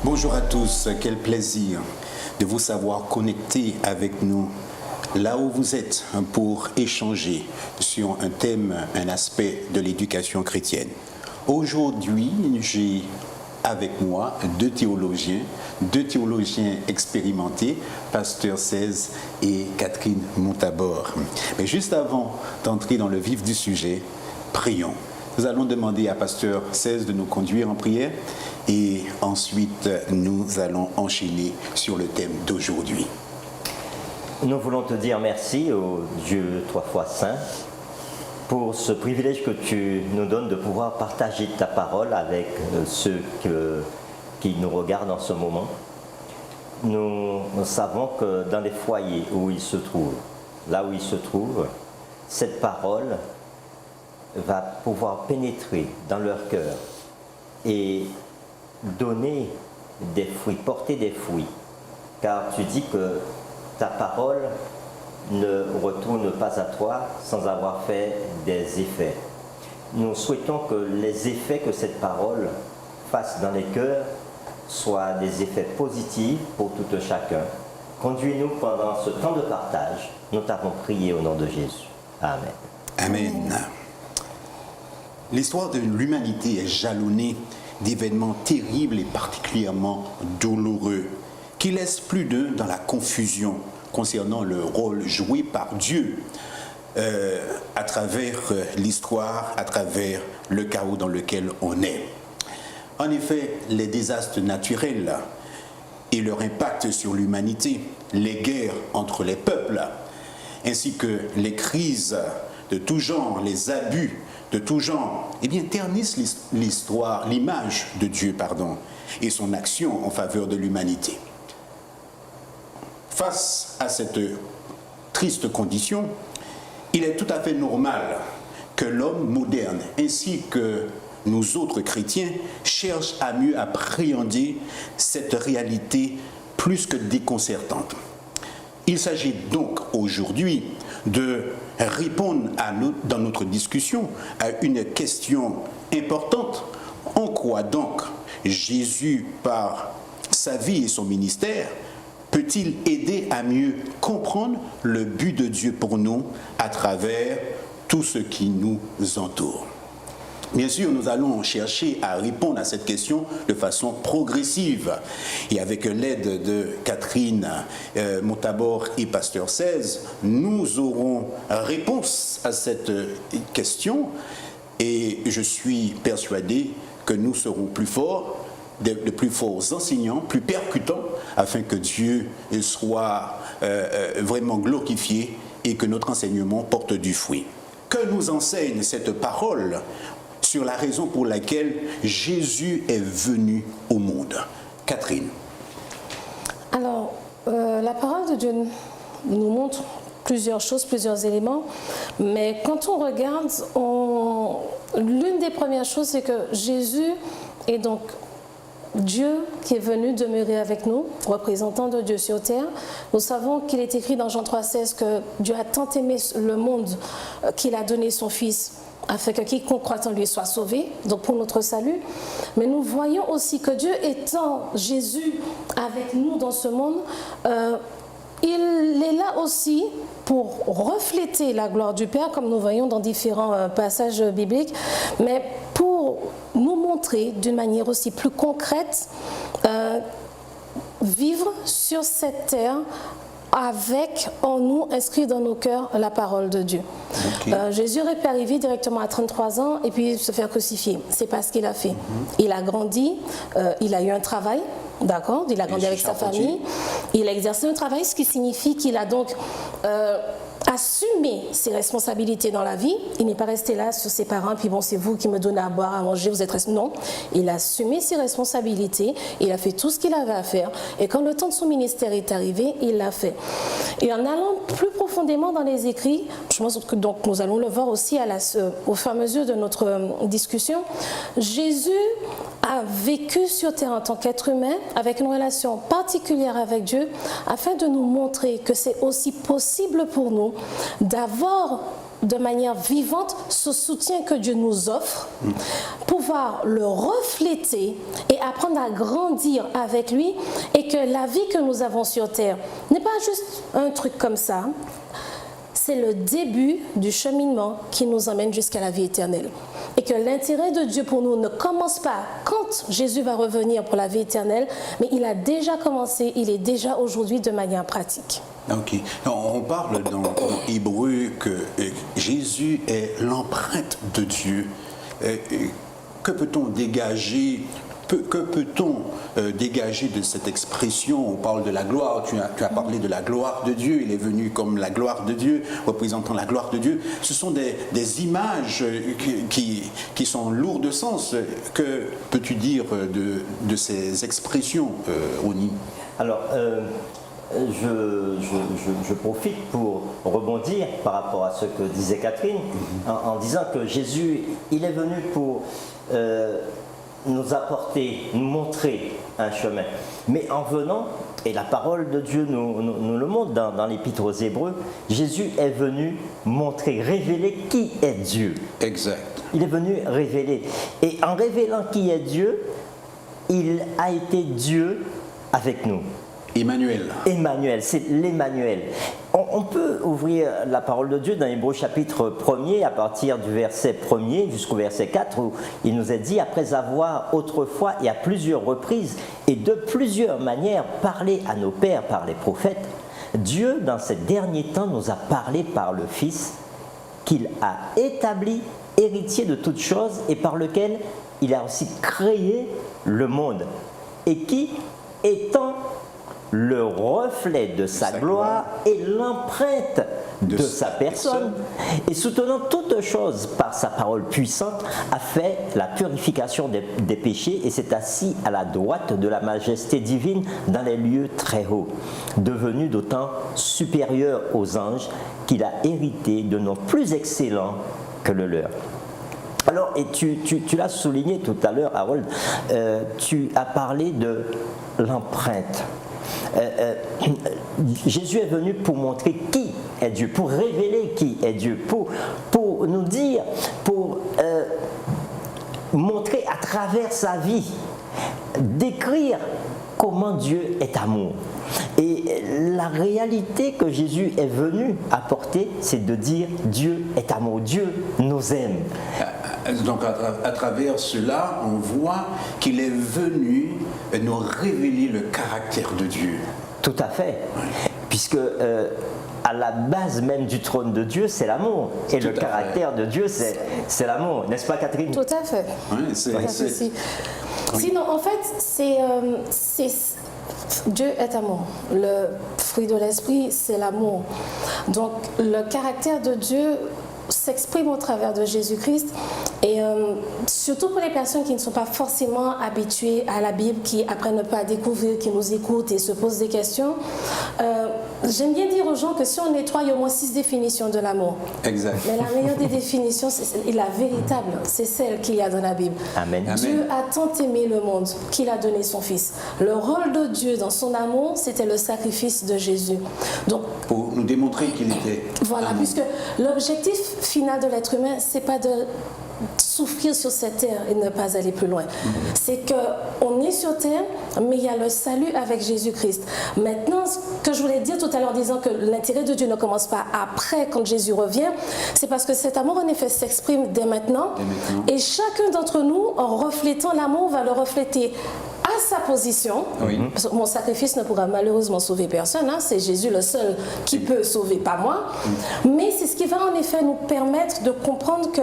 Bonjour à tous, quel plaisir de vous savoir connectés avec nous là où vous êtes pour échanger sur un thème, un aspect de l'éducation chrétienne. Aujourd'hui, j'ai avec moi deux théologiens expérimentés, Pasteur 16 et Catherine Montabor. Mais juste avant d'entrer dans le vif du sujet, prions. Nous allons demander à Pasteur 16 de nous conduire en prière et ensuite nous allons enchaîner sur le thème d'aujourd'hui. Nous voulons te dire merci au Dieu trois fois saint pour ce privilège que tu nous donnes de pouvoir partager ta parole avec ceux qui nous regardent en ce moment. Nous savons que dans les foyers où ils se trouvent, là où ils se trouvent, cette parole va pouvoir pénétrer dans leur cœur et donner des fruits, porter des fruits. Car tu dis que ta parole ne retourne pas à toi sans avoir fait des effets. Nous souhaitons que les effets que cette parole fasse dans les cœurs soient des effets positifs pour tout un chacun. Conduis-nous pendant ce temps de partage. Nous t'avons prié au nom de Jésus. Amen. Amen. L'histoire de l'humanité est jalonnée d'événements terribles et particulièrement douloureux qui laissent plus d'un dans la confusion concernant le rôle joué par Dieu à travers l'histoire, à travers le chaos dans lequel on est. En effet, les désastres naturels et leur impact sur l'humanité, les guerres entre les peuples, ainsi que les crises de tout genre, les abus de tout genre, eh bien, ternissent l'image de Dieu, et son action en faveur de l'humanité. Face à cette triste condition, il est tout à fait normal que l'homme moderne, ainsi que nous autres chrétiens, cherchent à mieux appréhender cette réalité plus que déconcertante. Il s'agit donc aujourd'hui de répondre dans notre discussion à une question importante. En quoi donc Jésus, par sa vie et son ministère, peut-il aider à mieux comprendre le but de Dieu pour nous à travers tout ce qui nous entoure? Bien sûr, nous allons chercher à répondre à cette question de façon progressive. Et avec l'aide de Catherine Montabor et Pasteur 16, nous aurons réponse à cette question. Et je suis persuadé que nous serons plus forts, de plus forts enseignants, plus percutants, afin que Dieu soit vraiment glorifié et que notre enseignement porte du fruit. Que nous enseigne cette parole sur la raison pour laquelle Jésus est venu au monde? Catherine. Alors, la parole de Dieu nous montre plusieurs choses, plusieurs éléments, mais quand on regarde, l'une des premières choses, c'est que Jésus est donc Dieu qui est venu demeurer avec nous, représentant de Dieu sur terre. Nous savons qu'il est écrit dans Jean 3,16 que Dieu a tant aimé le monde qu'il a donné son Fils, afin que quiconque croit en lui soit sauvé, donc pour notre salut. Mais nous voyons aussi que Dieu étant Jésus avec nous dans ce monde, il est là aussi pour refléter la gloire du Père, comme nous voyons dans différents passages bibliques, mais pour nous montrer d'une manière aussi plus concrète, vivre sur cette terre avec en nous, inscrit dans nos cœurs, la parole de Dieu. Okay. Jésus aurait pu arriver directement à 33 ans et puis se faire crucifier. C'est pas ce qu'il a fait. Il a grandi, il a eu un travail, d'accord, il a grandi avec sa famille, il a exercé un travail, ce qui signifie qu'il a donc assumé ses responsabilités dans la vie. Il n'est pas resté là sur ses parents, puis bon, c'est vous qui me donnez à boire, à manger, vous êtes resté. Non, il a assumé ses responsabilités, il a fait tout ce qu'il avait à faire, et quand le temps de son ministère est arrivé, il l'a fait. Et en allant plus profondément dans les écrits, je pense que donc nous allons le voir aussi au fur et à mesure de notre discussion, Jésus a vécu sur terre en tant qu'être humain, avec une relation particulière avec Dieu, afin de nous montrer que c'est aussi possible pour nous d'avoir de manière vivante ce soutien que Dieu nous offre, pouvoir le refléter et apprendre à grandir avec lui, et que la vie que nous avons sur terre n'est pas juste un truc comme ça, c'est le début du cheminement qui nous emmène jusqu'à la vie éternelle. Et que l'intérêt de Dieu pour nous ne commence pas quand Jésus va revenir pour la vie éternelle, mais il a déjà commencé, il est déjà aujourd'hui de manière pratique. Ok. On parle dans Hébreu que Jésus est l'empreinte de Dieu. Que peut-on dégager dégager de cette expression? On parle de la gloire, tu as parlé de la gloire de Dieu, il est venu comme la gloire de Dieu, représentant la gloire de Dieu. Ce sont des images qui sont lourdes de sens. Que peux-tu dire de ces expressions, Oni? Alors, je profite pour rebondir par rapport à ce que disait Catherine, en disant que Jésus, il est venu pour nous apporter, nous montrer un chemin. Mais en venant, et la parole de Dieu nous le montre dans l'Épître aux Hébreux, Jésus est venu montrer, révéler qui est Dieu. Exact. Il est venu révéler. Et en révélant qui est Dieu, il a été Dieu avec nous. Emmanuel. Emmanuel, c'est l'Emmanuel. On peut ouvrir la parole de Dieu dans Hébreux chapitre 1er, à partir du verset 1er jusqu'au verset 4, où il nous est dit: après avoir autrefois et à plusieurs reprises et de plusieurs manières parlé à nos pères par les prophètes, Dieu, dans ces derniers temps, nous a parlé par le Fils, qu'il a établi héritier de toutes choses et par lequel il a aussi créé le monde, et qui, étant le reflet de sa gloire et l'empreinte de sa personne, et soutenant toutes choses par sa parole puissante, a fait la purification des péchés et s'est assis à la droite de la majesté divine dans les lieux très hauts, devenu d'autant supérieur aux anges qu'il a hérité de noms plus excellents que le leur. Alors, et tu l'as souligné tout à l'heure, Harold, tu as parlé de l'empreinte. Jésus est venu pour montrer qui est Dieu, pour révéler qui est Dieu, pour nous dire, pour montrer à travers sa vie, décrire comment Dieu est amour. Et la réalité que Jésus est venu apporter, c'est de dire Dieu est amour, Dieu nous aime. Donc à travers cela, on voit qu'il est venu nous révéler le caractère de Dieu. Tout à fait, puisque à la base même du trône de Dieu, c'est l'amour. Et le caractère de Dieu, c'est l'amour. N'est-ce pas, Catherine? Tout à fait. Oui, Oui. Sinon, en fait, Dieu est amour. Le fruit de l'esprit, c'est l'amour. Donc, le caractère de Dieu s'exprime au travers de Jésus-Christ, et surtout pour les personnes qui ne sont pas forcément habituées à la Bible, qui apprennent pas à découvrir, qui nous écoutent et se posent des questions, j'aime bien dire aux gens que si on nettoie, il y a au moins 6 définitions de l'amour. Exact. Mais la meilleure des définitions, et la véritable, c'est celle qu'il y a dans la Bible. Amen. Dieu a tant aimé le monde qu'il a donné son Fils. Le rôle de Dieu dans son amour, c'était le sacrifice de Jésus. Donc, pour nous démontrer qu'il était voilà, amour. puisque l'objectif final de l'être humain, c'est pas de souffrir sur cette terre et ne pas aller plus loin. C'est qu'on est sur terre, mais il y a le salut avec Jésus-Christ. Maintenant, ce que je voulais dire tout à l'heure en disant que l'intérêt de Dieu ne commence pas après, quand Jésus revient, c'est parce que cet amour, en effet, s'exprime dès maintenant. Et chacun d'entre nous, en reflétant l'amour, va le refléter à sa position. Oui. Parce que mon sacrifice ne pourra malheureusement sauver personne, hein. C'est Jésus le seul qui peut sauver, pas moi. Mais c'est ce qui va en effet nous permettre de comprendre que,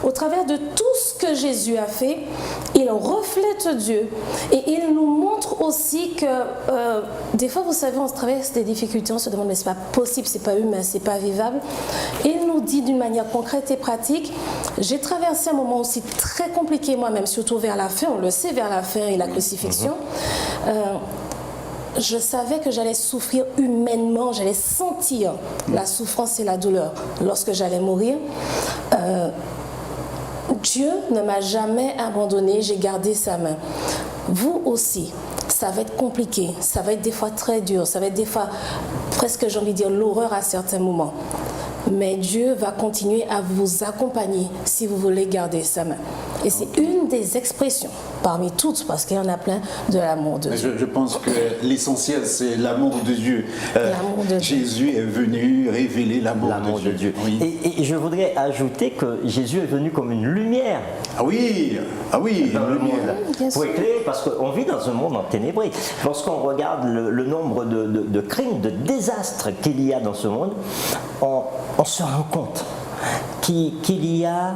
au travers de tout ce que Jésus a fait, il reflète Dieu, et il nous montre aussi que des fois, vous savez, on se traverse des difficultés, on se demande mais c'est pas possible, c'est pas humain, c'est pas vivable. Et il nous dit d'une manière concrète et pratique: j'ai traversé un moment aussi très compliqué moi-même, surtout vers la fin, on le sait, vers la fin et la crucifixion. Je savais que j'allais souffrir humainement, j'allais sentir la souffrance et la douleur lorsque j'allais mourir. Dieu ne m'a jamais abandonné, j'ai gardé sa main. Vous aussi, ça va être compliqué, ça va être des fois très dur, ça va être des fois presque, j'ai envie de dire, l'horreur à certains moments. mais Dieu va continuer à vous accompagner si vous voulez garder sa main. Et c'est une des expressions, parmi toutes, parce qu'il y en a plein, de l'amour de Dieu. Je pense que l'essentiel, c'est l'amour de Dieu. L'amour de Dieu. Jésus est venu révéler l'amour de Dieu. Oui. Et je voudrais ajouter que Jésus est venu comme une lumière. Ah oui, dans le monde. Bien sûr. Pour éclairer, parce qu'on vit dans un monde enténébré. Lorsqu'on regarde le nombre de crimes, de désastres qu'il y a dans ce monde, on se rend compte qu'il y a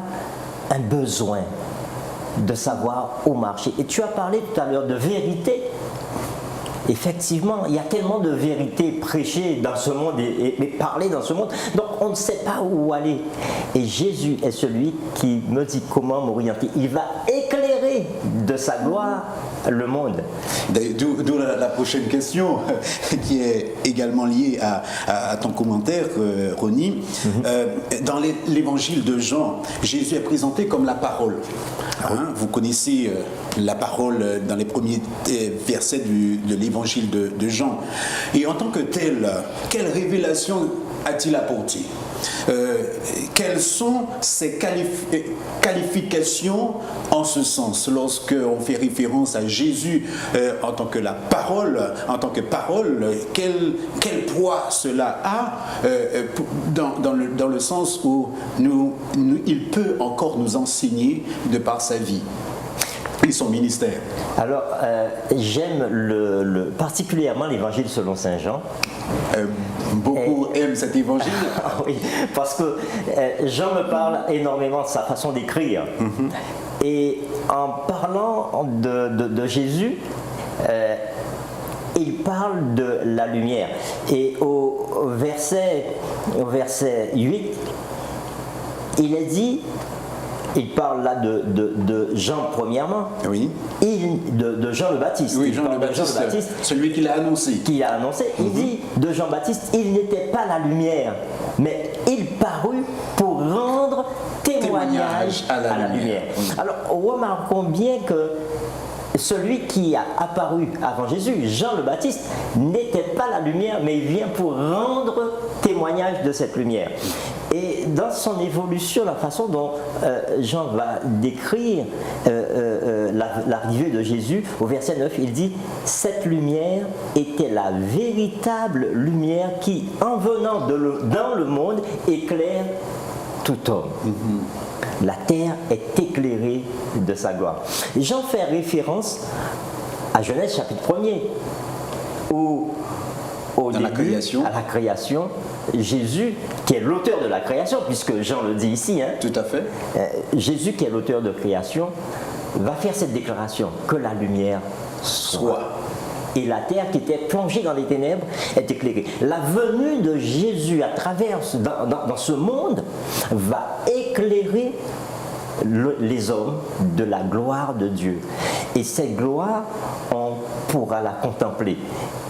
un besoin de savoir où marcher. Et tu as parlé tout à l'heure de vérité. Effectivement, il y a tellement de vérités prêchées dans ce monde et parlées dans ce monde, donc on ne sait pas où aller. Et Jésus est celui qui me dit comment m'orienter. Il va éclairer de sa gloire le monde. D'où la prochaine question qui est également liée à ton commentaire, Ronnie. Dans l'évangile de Jean, Jésus est présenté comme la parole. Vous connaissez la parole dans les premiers versets de l'évangile de Jean. Et en tant que tel, quelle révélation a-t-il apporté? Quelles sont ses qualifications en ce sens, lorsqu'on fait référence à Jésus en tant que la parole, quel poids cela a dans le sens où il peut encore nous enseigner de par sa vie et son ministère? Alors, j'aime particulièrement l'évangile selon Saint Jean. Beaucoup aiment cet évangile. Oui, parce que Jean me parle énormément de sa façon d'écrire. Et en parlant de Jésus, il parle de la lumière. Et au verset 8, il est dit, il parle là de Jean premièrement, oui. De Jean le Baptiste. Oui, Jean le Baptiste, celui qui l'a annoncé. Il dit de Jean Baptiste, il n'était pas la lumière, mais il parut pour rendre témoignage à la lumière. Alors, remarquons bien que celui qui a apparu avant Jésus, Jean le Baptiste, n'était pas la lumière, mais il vient pour rendre témoignage de cette lumière. Et dans son évolution, la façon dont Jean va décrire l'arrivée de Jésus, au verset 9, il dit « Cette lumière était la véritable lumière qui, en venant dans le monde, éclaire tout homme. » La terre est éclairée de sa gloire. Jean fait référence à Genèse chapitre 1er, où au début, à la création, Jésus, qui est l'auteur de la création, puisque Jean le dit ici, tout à fait. Jésus, qui est l'auteur de création, va faire cette déclaration, que la lumière soit. Et la terre qui était plongée dans les ténèbres est éclairée. La venue de Jésus à travers dans ce monde va éclairer les hommes de la gloire de Dieu. Et cette gloire, on pourra la contempler.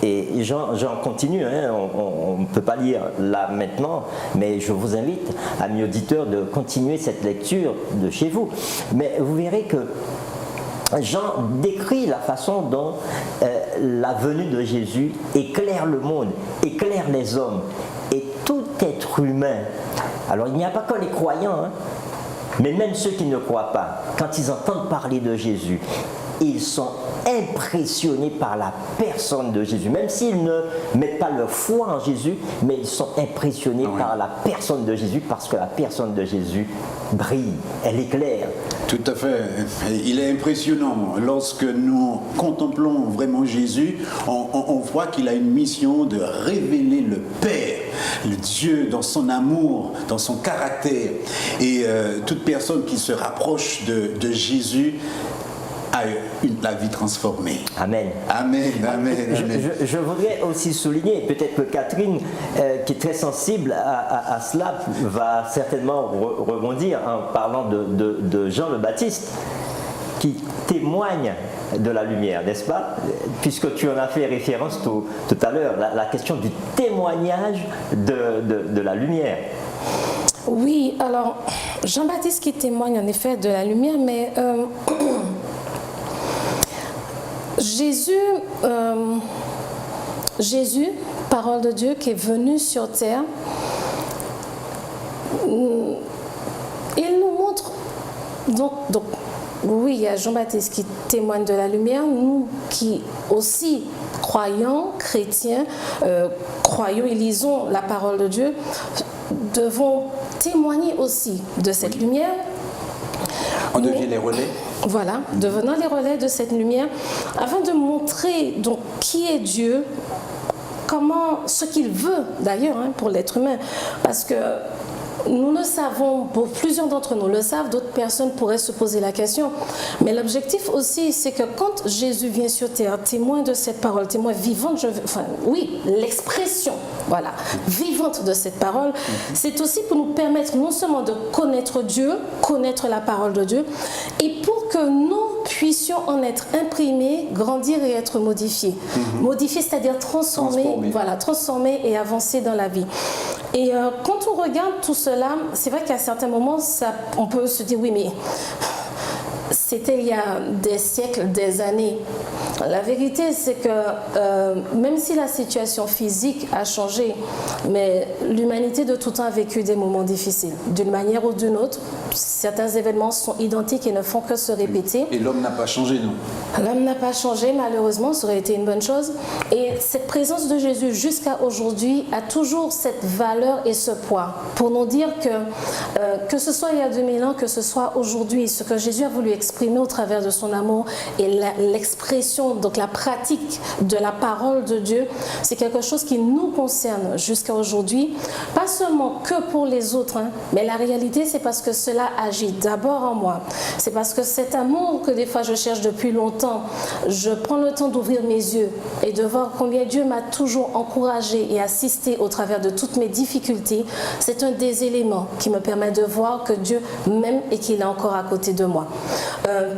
Et j'en continue, on ne peut pas lire là maintenant, mais je vous invite, amis auditeurs, de continuer cette lecture de chez vous. Mais vous verrez que Jean décrit la façon dont la venue de Jésus éclaire le monde, éclaire les hommes et tout être humain. Alors il n'y a pas que les croyants, mais même ceux qui ne croient pas, quand ils entendent parler de Jésus, ils sont impressionnés par la personne de Jésus. Même s'ils ne mettent pas leur foi en Jésus, mais ils sont impressionnés par la personne de Jésus, parce que la personne de Jésus brille, elle éclaire. Tout à fait. Il est impressionnant. Lorsque nous contemplons vraiment Jésus, on voit qu'il a une mission de révéler le Père, le Dieu dans son amour, dans son caractère. Et toute personne qui se rapproche de Jésus a la vie transformée. Amen. Amen, amen, amen. Je voudrais aussi souligner, peut-être que Catherine, qui est très sensible à cela, va certainement rebondir en parlant de Jean le Baptiste, qui témoigne de la lumière, n'est-ce pas? Puisque tu en as fait référence tout à l'heure, la question du témoignage de la lumière. Oui, alors Jean-Baptiste qui témoigne en effet de la lumière, mais Jésus, parole de Dieu, qui est venu sur terre, il nous montre, donc oui, il y a Jean-Baptiste qui témoigne de la lumière, nous qui aussi croyants, chrétiens, croyons et lisons la parole de Dieu, devons témoigner aussi de cette lumière. On devient les relais. Voilà, devenant les relais de cette lumière, afin de montrer donc qui est Dieu, comment, ce qu'il veut d'ailleurs pour l'être humain, parce que nous le savons, pour plusieurs d'entre nous le savent, d'autres personnes pourraient se poser la question. Mais l'objectif aussi, c'est que quand Jésus vient sur terre, témoin de cette parole, témoin vivante, l'expression, voilà, vivante de cette parole, c'est aussi pour nous permettre non seulement de connaître Dieu, connaître la parole de Dieu, et pour que nous puissions en être imprimés, grandir et être modifiés. Modifiés, c'est-à-dire transformés et avancer dans la vie. Et quand on regarde tout cela, c'est vrai qu'à certains moments, on peut se dire, oui, mais c'était il y a des siècles, des années. La vérité, c'est que même si la situation physique a changé, mais l'humanité de tout temps a vécu des moments difficiles. D'une manière ou d'une autre, certains événements sont identiques et ne font que se répéter. Et l'homme n'a pas changé, non? L'homme n'a pas changé, malheureusement, ça aurait été une bonne chose. Et cette présence de Jésus jusqu'à aujourd'hui a toujours cette valeur et ce poids pour nous dire que ce soit il y a 2000 ans, que ce soit aujourd'hui, ce que Jésus a voulu exprimer au travers de son amour et l'expression, donc la pratique de la parole de Dieu, c'est quelque chose qui nous concerne jusqu'à aujourd'hui, pas seulement que pour les autres, mais la réalité, c'est parce que cela agit d'abord en moi. C'est parce que cet amour que des fois je cherche depuis longtemps, je prends le temps d'ouvrir mes yeux et de voir combien Dieu m'a toujours encouragé et assisté au travers de toutes mes difficultés. C'est un des éléments qui me permet de voir que Dieu m'aime et qu'il est encore à côté de moi.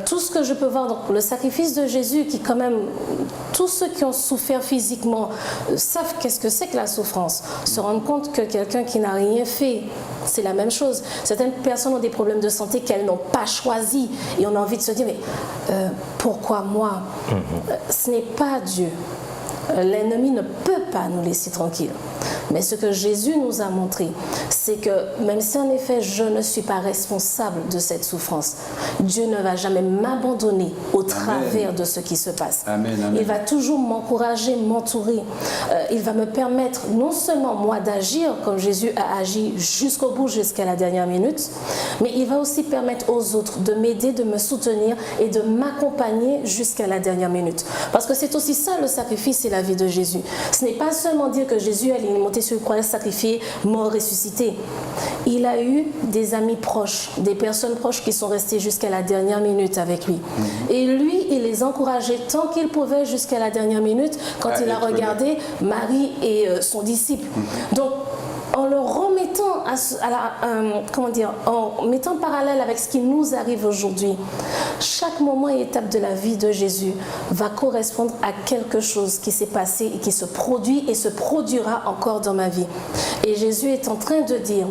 Tout ce que je peux voir, donc le sacrifice de Jésus, qui quand même, tous ceux qui ont souffert physiquement savent qu'est-ce que c'est que la souffrance, se rendent compte que quelqu'un qui n'a rien fait, c'est la même chose. Certaines personnes ont des problèmes de santé qu'elles n'ont pas choisis et on a envie de se dire, mais pourquoi moi? Ce n'est pas Dieu. L'ennemi ne peut pas nous laisser tranquilles. Mais ce que Jésus nous a montré, c'est que même si en effet je ne suis pas responsable de cette souffrance, Dieu ne va jamais m'abandonner au travers de ce qui se passe. Amen, amen. Il va toujours m'encourager, m'entourer. Il va me permettre non seulement moi d'agir comme Jésus a agi jusqu'au bout, jusqu'à la dernière minute, mais il va aussi permettre aux autres de m'aider, de me soutenir et de m'accompagner jusqu'à la dernière minute. Parce que c'est aussi ça le sacrifice et la vie de Jésus. Ce n'est pas seulement dire que Jésus allait monter sur une croix, sacrifié, mort, ressuscité. Il a eu des amis proches, des personnes proches qui sont restées jusqu'à la dernière minute avec lui. Et lui, il les encourageait tant qu'il pouvait jusqu'à la dernière minute quand il a regardé Marie et son disciple. Donc, en le remettant en mettant parallèle avec ce qui nous arrive aujourd'hui, chaque moment et étape de la vie de Jésus va correspondre à quelque chose qui s'est passé et qui se produit et se produira encore dans ma vie. Et Jésus est en train de dire,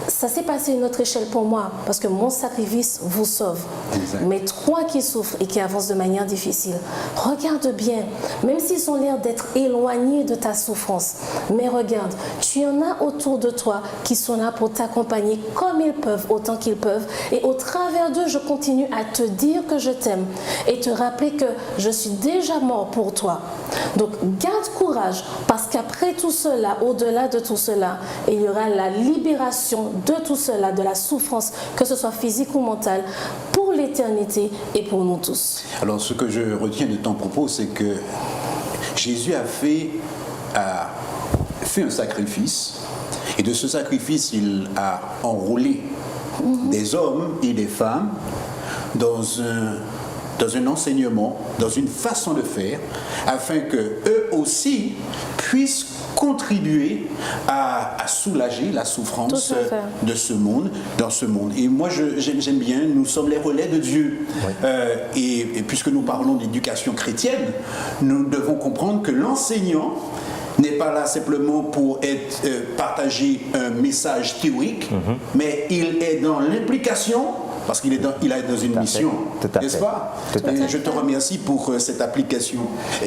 ça s'est passé à une autre échelle pour moi parce que mon sacrifice vous sauve. Exact. Mais toi qui souffres et qui avances de manière difficile, regarde bien, même s'ils ont l'air d'être éloignés de ta souffrance, mais regarde, tu en as autour de toi qui sont là pour t'accompagner comme ils peuvent, autant qu'ils peuvent. Et au travers d'eux, je continue à te dire que je t'aime et te rappeler que je suis déjà mort pour toi. Donc, garde courage parce qu'après tout cela, au-delà de tout cela, il y aura la libération de tout cela, de la souffrance, que ce soit physique ou mentale, pour l'éternité et pour nous tous. Alors, ce que je retiens de ton propos, c'est que Jésus a fait un sacrifice. Et de ce sacrifice, il a enrôlé des hommes et des femmes dans un enseignement, dans une façon de faire, afin qu'eux aussi puissent contribuer à soulager la souffrance de ce monde, dans ce monde. Et moi, j'aime bien, nous sommes les relais de Dieu. Oui. Et puisque nous parlons d'éducation chrétienne, nous devons comprendre que l'enseignant n'est pas là simplement pour partager un message théorique, mais il est dans l'implication parce qu'il est dans une mission, n'est-ce pas? Et je te remercie pour cette application.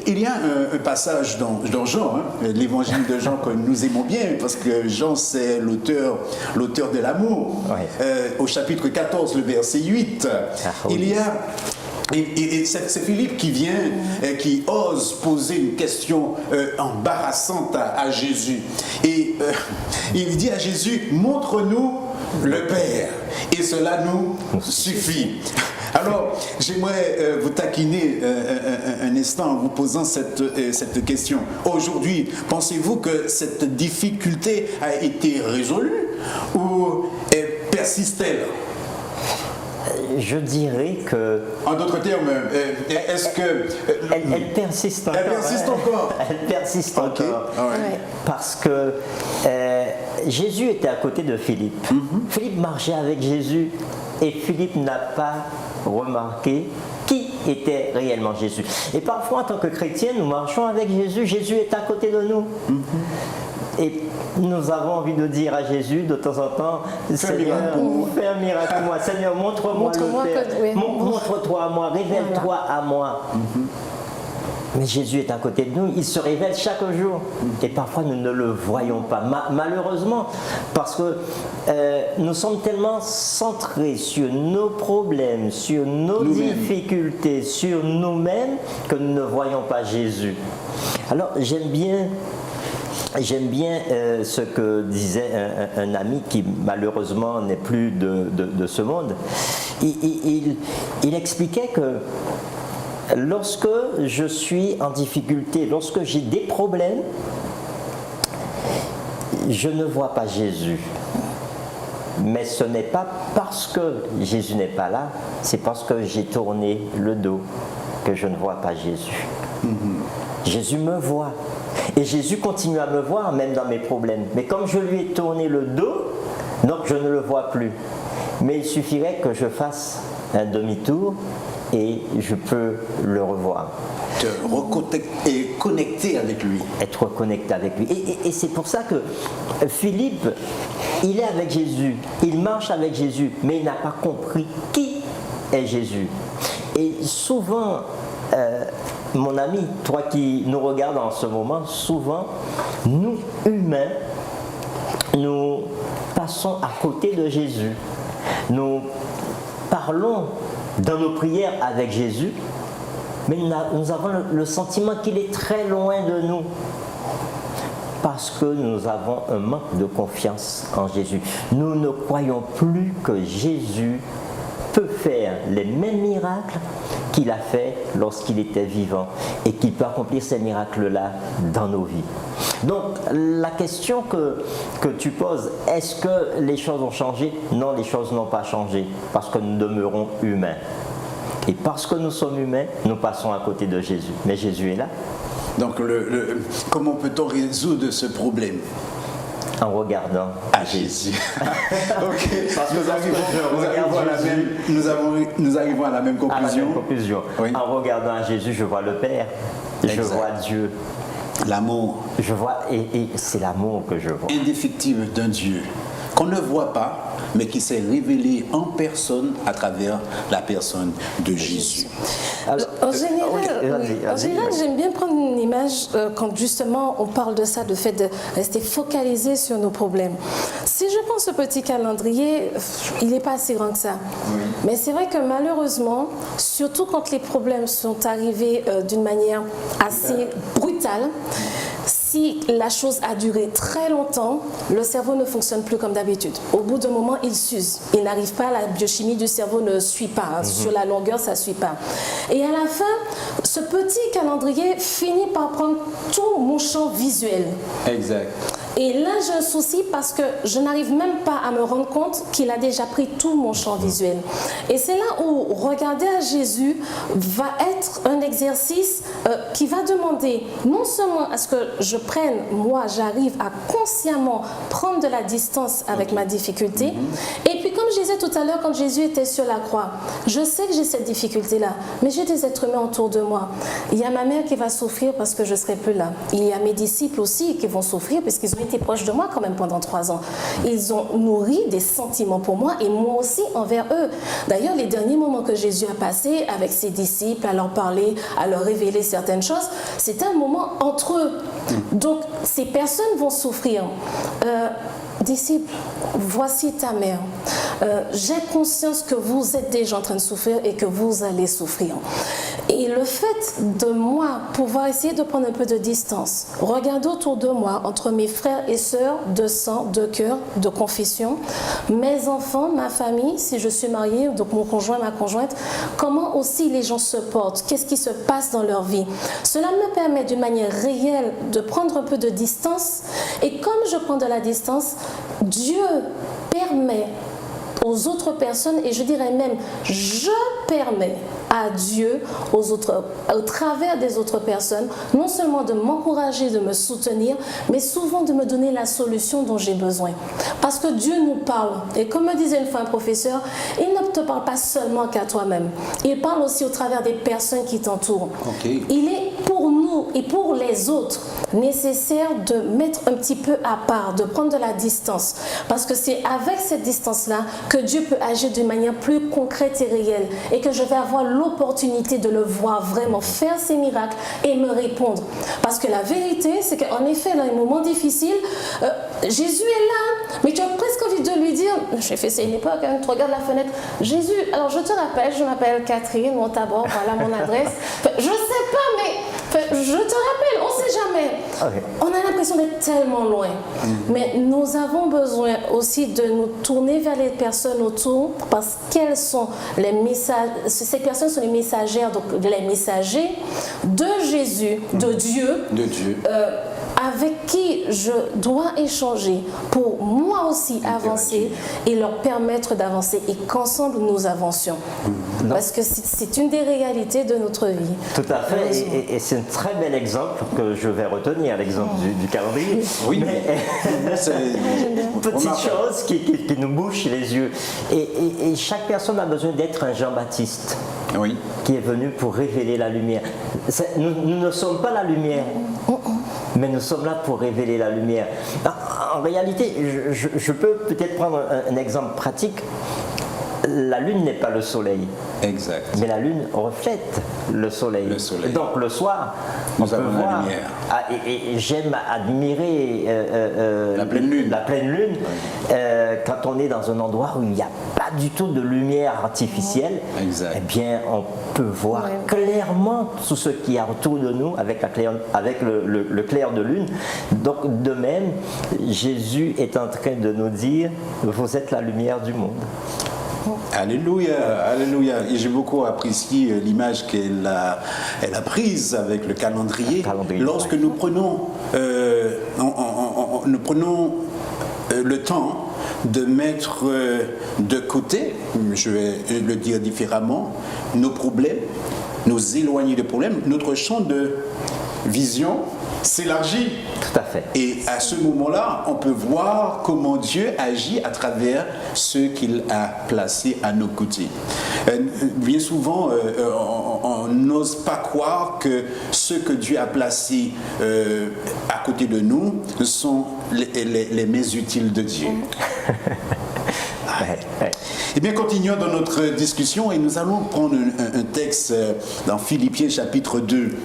Il y a un passage dans Jean, l'évangile de Jean que nous aimons bien, parce que Jean c'est l'auteur de l'amour. Au chapitre 14, le verset 8, il y a... Et c'est Philippe qui vient, qui ose poser une question embarrassante à Jésus. Et il dit à Jésus, montre-nous le Père, et cela nous suffit. Alors, j'aimerais vous taquiner un instant en vous posant cette question. Aujourd'hui, pensez-vous que cette difficulté a été résolue ou persiste-t-elle? Je dirais que... En d'autres termes, est-ce que... Elle persiste encore. Elle persiste encore. Elle persiste encore. Ouais. Parce que Jésus était à côté de Philippe. Philippe marchait avec Jésus et Philippe n'a pas remarqué qui était réellement Jésus. Et parfois, en tant que chrétiens, nous marchons avec Jésus. Jésus est à côté de nous. Et nous avons envie de dire à Jésus de temps en temps, Seigneur, fais un miracle pour moi. Seigneur, montre-moi le Père. Montre-toi à moi, révèle-toi à moi. Mais Jésus est à côté de nous, il se révèle chaque jour. Et parfois nous ne le voyons pas, malheureusement, parce que nous sommes tellement centrés sur nos problèmes, sur nos difficultés, sur nous-mêmes, que nous ne voyons pas Jésus. Alors j'aime bien ce que disait un ami qui malheureusement n'est plus de ce monde. Il expliquait que lorsque je suis en difficulté, lorsque j'ai des problèmes, je ne vois pas Jésus. Mais ce n'est pas parce que Jésus n'est pas là, c'est parce que j'ai tourné le dos que je ne vois pas Jésus. Jésus me voit. Et Jésus continue à me voir, même dans mes problèmes. Mais comme je lui ai tourné le dos, donc je ne le vois plus. Mais il suffirait que je fasse un demi-tour et je peux le revoir. Te reconnecter et connecter avec lui. Être connecté avec lui. Et c'est pour ça que Philippe, il est avec Jésus, il marche avec Jésus, mais il n'a pas compris qui est Jésus. Et souvent, mon ami, toi qui nous regardes en ce moment, souvent, nous, humains, nous passons à côté de Jésus. Nous parlons dans nos prières avec Jésus, mais nous avons le sentiment qu'il est très loin de nous. Parce que nous avons un manque de confiance en Jésus. Nous ne croyons plus que Jésus peut faire les mêmes miracles qu'il a fait lorsqu'il était vivant et qu'il peut accomplir ces miracles-là dans nos vies. Donc la question que tu poses, est-ce que les choses ont changé? Non, les choses n'ont pas changé parce que nous demeurons humains. Et parce que nous sommes humains, nous passons à côté de Jésus. Mais Jésus est là. Donc comment peut-on résoudre ce problème? En regardant à Jésus. Ok. Parce que nous arrivons à la même conclusion. À la même conclusion. Oui. En regardant à Jésus, je vois le Père, je vois Dieu. L'amour. Je vois, et c'est l'amour que je vois. Indéfectible d'un Dieu qu'on ne voit pas, mais qui s'est révélé en personne à travers la personne de Jésus. Alors, en général, j'aime bien prendre une image quand justement on parle de ça, de fait de rester focalisé sur nos problèmes. Si je prends ce petit calendrier, il n'est pas si grand que ça. Oui. Mais c'est vrai que malheureusement, surtout quand les problèmes sont arrivés d'une manière assez brutale, si la chose a duré très longtemps, le cerveau ne fonctionne plus comme d'habitude. Au bout d'un moment, il s'use. Il n'arrive pas, la biochimie du cerveau ne suit pas. Sur la longueur, ça ne suit pas. Et à la fin, ce petit calendrier finit par prendre tout mon champ visuel. Exact. Et là, j'ai un souci parce que je n'arrive même pas à me rendre compte qu'il a déjà pris tout mon champ visuel. Et c'est là où regarder à Jésus va être un exercice qui va demander non seulement à ce que je prenne, moi, j'arrive à consciemment prendre de la distance avec ma difficulté. Et puis, comme je disais tout à l'heure, quand Jésus était sur la croix, je sais que j'ai cette difficulté-là, mais j'ai des êtres humains autour de moi. Il y a ma mère qui va souffrir parce que je ne serai plus là. Il y a mes disciples aussi qui vont souffrir parce qu'ils ont été proches de moi quand même pendant 3 ans. Ils ont nourri des sentiments pour moi et moi aussi envers eux. D'ailleurs, les derniers moments que Jésus a passés avec ses disciples, à leur parler, à leur révéler certaines choses, c'était un moment entre eux. Donc, ces personnes vont souffrir. Disciples, voici ta mère. J'ai conscience que vous êtes déjà en train de souffrir et que vous allez souffrir. Et le fait de moi pouvoir essayer de prendre un peu de distance, regarder autour de moi, entre mes frères et sœurs de sang, de cœur, de confession, mes enfants, ma famille, si je suis mariée, donc mon conjoint, ma conjointe, comment aussi les gens se portent, qu'est-ce qui se passe dans leur vie. Cela me permet d'une manière réelle de prendre un peu de distance. Et comme je prends de la distance, Dieu permet aux autres personnes, et je dirais même, je permets à Dieu, au travers des autres personnes, non seulement de m'encourager, de me soutenir, mais souvent de me donner la solution dont j'ai besoin. Parce que Dieu nous parle. Et comme me disait une fois un professeur, il ne te parle pas seulement qu'à toi-même. Il parle aussi au travers des personnes qui t'entourent. Okay. Il est pour nous et pour les autres nécessaire de mettre un petit peu à part, de prendre de la distance. Parce que c'est avec cette distance-là que Dieu peut agir d'une manière plus concrète et réelle. Et que je vais avoir l'opportunité de le voir vraiment faire ses miracles et me répondre. Parce que la vérité, c'est qu'en effet, dans les moments difficiles, Jésus est là, mais tu as presque envie de lui dire, j'ai fait ça à une époque, hein, tu regardes la fenêtre, Jésus, alors je te rappelle, je m'appelle Catherine, mon tabord, voilà mon adresse. Je sais pas, mais je te rappelle, on ne sait jamais. Okay. On a l'impression d'être tellement loin. Mais nous avons besoin aussi de nous tourner vers les personnes autour parce qu'elles sont les messages. Ces personnes sont les messagères, donc les messagers de Jésus, de Dieu. Avec qui je dois échanger pour moi aussi avancer et leur permettre d'avancer et qu'ensemble nous avancions. Parce que c'est une des réalités de notre vie. Tout à fait, et c'est un très bel exemple que je vais retenir, l'exemple du calendrier. Oui, c'est une petite chose qui nous bouche les yeux. Et chaque personne a besoin d'être un Jean-Baptiste qui est venu pour révéler la lumière. Nous ne sommes pas la lumière. Mais nous sommes là pour révéler la lumière. En réalité, je peux peut-être prendre un exemple pratique. La lune n'est pas le soleil. Exact. Mais la lune reflète le soleil. Et donc le soir, nous avons la lumière. Et j'aime admirer la pleine lune. Quand on est dans un endroit où il n'y a pas du tout de lumière artificielle, eh bien on peut voir clairement tout ce qu'il y a autour de nous avec le clair de lune. Donc de même, Jésus est en train de nous dire, vous êtes la lumière du monde. Alléluia, alléluia. Et j'ai beaucoup apprécié l'image qu'elle a prise avec le calendrier. Lorsque nous prenons, le temps de mettre de côté, je vais le dire différemment, nos problèmes, nous éloigner des problèmes, notre champ de vision s'élargit. Tout à fait. Et à ce moment-là, on peut voir comment Dieu agit à travers ceux qu'il a placés à nos côtés. Bien souvent, on n'ose pas croire que ceux que Dieu a placés à côté de nous sont les mains utiles de Dieu. Eh bien, continuons dans notre discussion et nous allons prendre un texte dans Philippiens chapitre 2.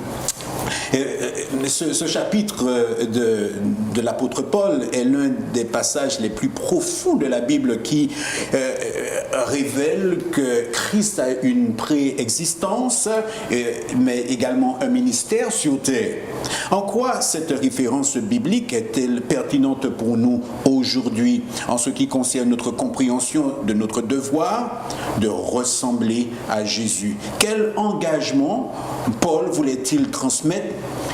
Ce chapitre de l'apôtre Paul est l'un des passages les plus profonds de la Bible qui révèle que Christ a une préexistence, mais également un ministère sur terre. En quoi cette référence biblique est-elle pertinente pour nous aujourd'hui en ce qui concerne notre compréhension de notre devoir de ressembler à Jésus? Quel engagement Paul voulait-il transmettre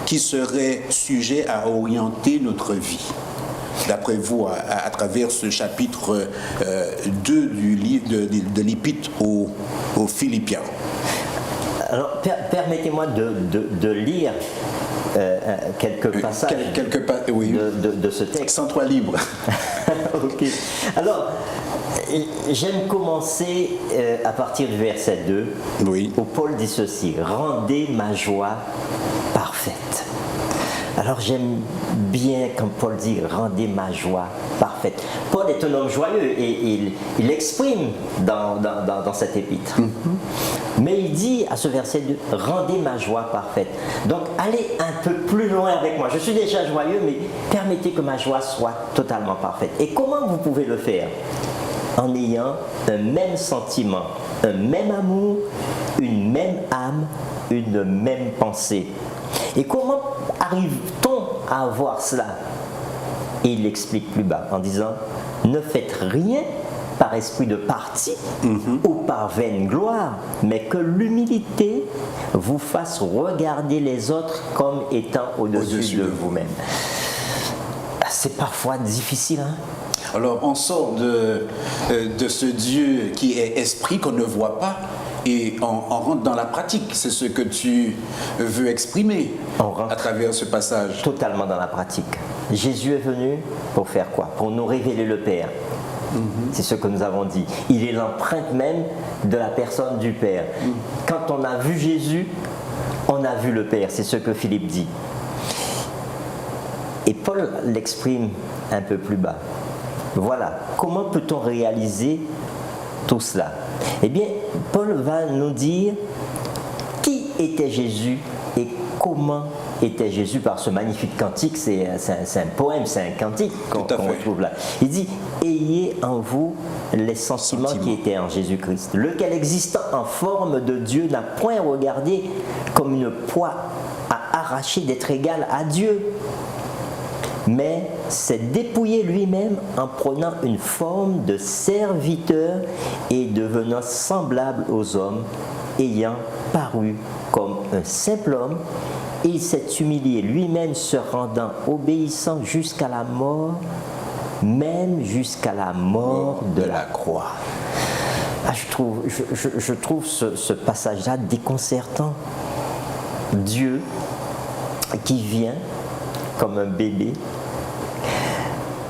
qui serait sujet à orienter notre vie? D'après vous, à travers ce chapitre 2 du livre de l'Épître aux Philippiens. Alors, permettez-moi de lire quelques passages de ce texte. Sens-toi libre. Ok. Alors, J'aime commencer à partir du verset 2, Oui. où Paul dit ceci: rendez ma joie parfaite. Alors j'aime bien quand Paul dit rendez ma joie parfaite. Paul est un homme joyeux et il l'exprime dans cet épître. Mais il dit à ce verset 2, rendez ma joie parfaite. Donc allez un peu plus loin avec moi. Je suis déjà joyeux, mais permettez que ma joie soit totalement parfaite. Et comment vous pouvez le faire? En ayant un même sentiment, un même amour, une même âme, une même pensée. Et comment arrive-t-on à avoir cela? Et il l'explique plus bas en disant: ne faites rien par esprit de parti ou par vaine gloire, mais que l'humilité vous fasse regarder les autres comme étant au-dessus de vous-même. C'est parfois difficile, hein? Alors on sort de ce Dieu qui est esprit qu'on ne voit pas et on rentre dans la pratique. C'est ce que tu veux exprimer à travers ce passage. Totalement dans la pratique. Jésus est venu pour faire quoi? Pour nous révéler le Père. C'est ce que nous avons dit. Il est l'empreinte même de la personne du Père. Quand on a vu Jésus, on a vu le Père. C'est ce que Philippe dit. Et Paul l'exprime un peu plus bas. Voilà, comment peut-on réaliser tout cela? Eh bien, Paul va nous dire qui était Jésus et comment était Jésus par ce magnifique cantique. C'est un poème, c'est un cantique qu'on retrouve là. Il dit: ayez en vous les sentiments qui étaient en Jésus-Christ, lequel existant en forme de Dieu n'a point regardé comme une proie à arracher d'être égal à Dieu, mais s'est dépouillé lui-même en prenant une forme de serviteur et devenant semblable aux hommes, ayant paru comme un simple homme, il s'est humilié lui-même, se rendant obéissant jusqu'à la mort, même jusqu'à la mort de la croix. Ah, je trouve ce passage-là déconcertant. Dieu qui vient comme un bébé,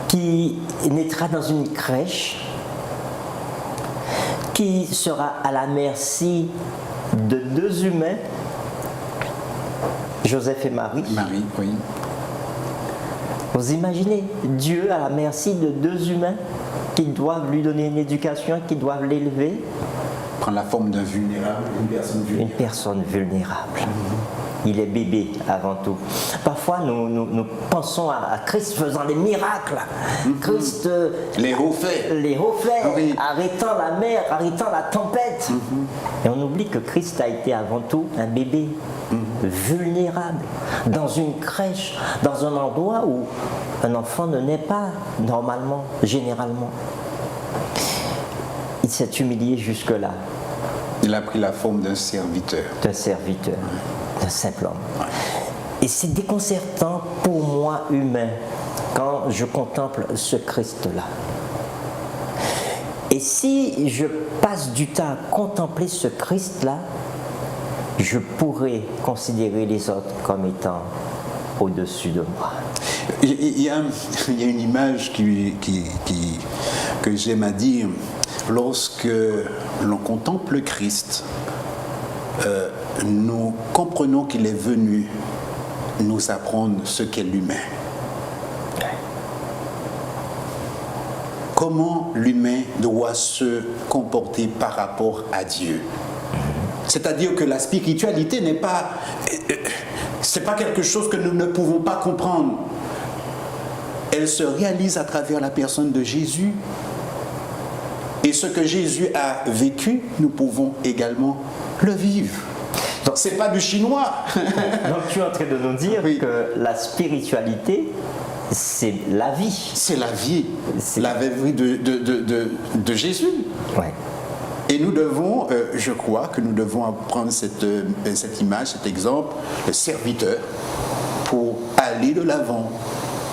qui naîtra dans une crèche, qui sera à la merci de deux humains, Joseph et Marie. Marie, oui. Vous imaginez Dieu à la merci de deux humains qui doivent lui donner une éducation, qui doivent l'élever. Prendre la forme d'un vulnérable, une personne vulnérable. Une personne vulnérable. Il est bébé avant tout. Parfois, nous pensons à Christ faisant des miracles. Christ, les hauts faits. Les hauts faits, Oui. arrêtant la mer, arrêtant la tempête. Et on oublie que Christ a été avant tout un bébé vulnérable, dans une crèche, dans un endroit où un enfant ne naît pas normalement, généralement. Il s'est humilié jusque-là. Il a pris la forme d'un serviteur. D'un serviteur, d'un simple homme. Et c'est déconcertant pour moi, humain, quand je contemple ce Christ-là. Et si je passe du temps à contempler ce Christ-là, je pourrais considérer les autres comme étant au-dessus de moi. Il y a une image que j'aime à dire. Lorsque l'on contemple Christ, nous comprenons qu'il est venu nous apprendre ce qu'est l'humain. Comment l'humain doit se comporter par rapport à Dieu. C'est-à-dire que la spiritualité n'est pas... c'est pas quelque chose que nous ne pouvons pas comprendre. Elle se réalise à travers la personne de Jésus. Et ce que Jésus a vécu, nous pouvons également le vivre. Donc c'est pas du chinois. Donc tu es en train de nous dire que la spiritualité, c'est la vie. C'est la vie. La vie de Jésus. Ouais. Et nous devons, je crois que nous devons prendre cette image, cet exemple, le serviteur, pour aller de l'avant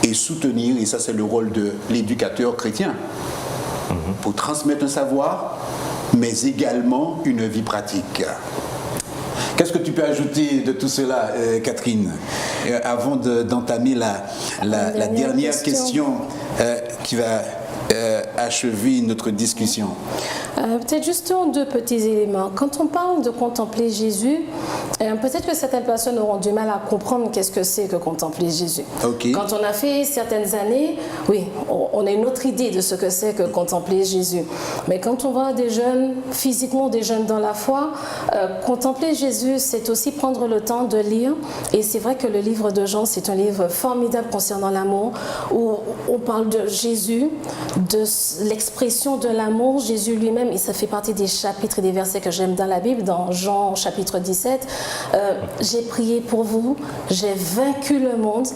et soutenir, et ça c'est le rôle de l'éducateur chrétien, pour transmettre un savoir, mais également une vie pratique. Qu'est-ce que tu peux ajouter de tout cela, Catherine, avant d'entamer la dernière question qui va achever notre discussion. Peut-être juste deux petits éléments. Quand on parle de contempler Jésus, peut-être que certaines personnes auront du mal à comprendre qu'est-ce que c'est que contempler Jésus. Okay. Quand on a fait certaines années, oui, on a une autre idée de ce que c'est que contempler Jésus. Mais quand on voit des jeunes, physiquement des jeunes dans la foi, contempler Jésus, c'est aussi prendre le temps de lire. Et c'est vrai que le livre de Jean, c'est un livre formidable concernant l'amour, où on parle de Jésus, de l'expression de l'amour, Jésus lui-même, et ça fait partie des chapitres et des versets que j'aime dans la Bible, dans Jean chapitre 17, j'ai prié pour vous, j'ai vaincu le monde,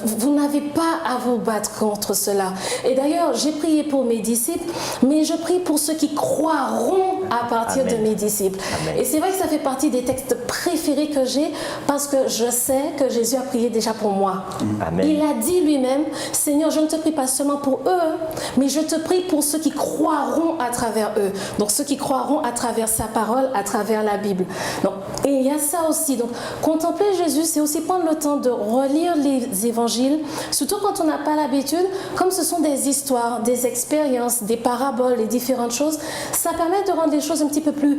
vous n'avez pas à vous battre contre cela. Et d'ailleurs, j'ai prié pour mes disciples, mais je prie pour ceux qui croiront à partir Amen. de mes disciples. Amen. Et c'est vrai que ça fait partie des textes préférés que j'ai, parce que je sais que Jésus a prié déjà pour moi. Amen. Il a dit lui-même, Seigneur, je ne te prie pas seulement pour eux, mais je te prie pour ceux qui croiront à travers eux. Donc ceux qui croiront à travers sa parole, à travers la Bible. Donc, et il y a ça aussi. Donc contempler Jésus, c'est aussi prendre le temps de relire les évangiles, surtout quand on n'a pas l'habitude, comme ce sont des histoires, des expériences, des paraboles, les différentes choses, ça permet de rendre les choses un petit peu plus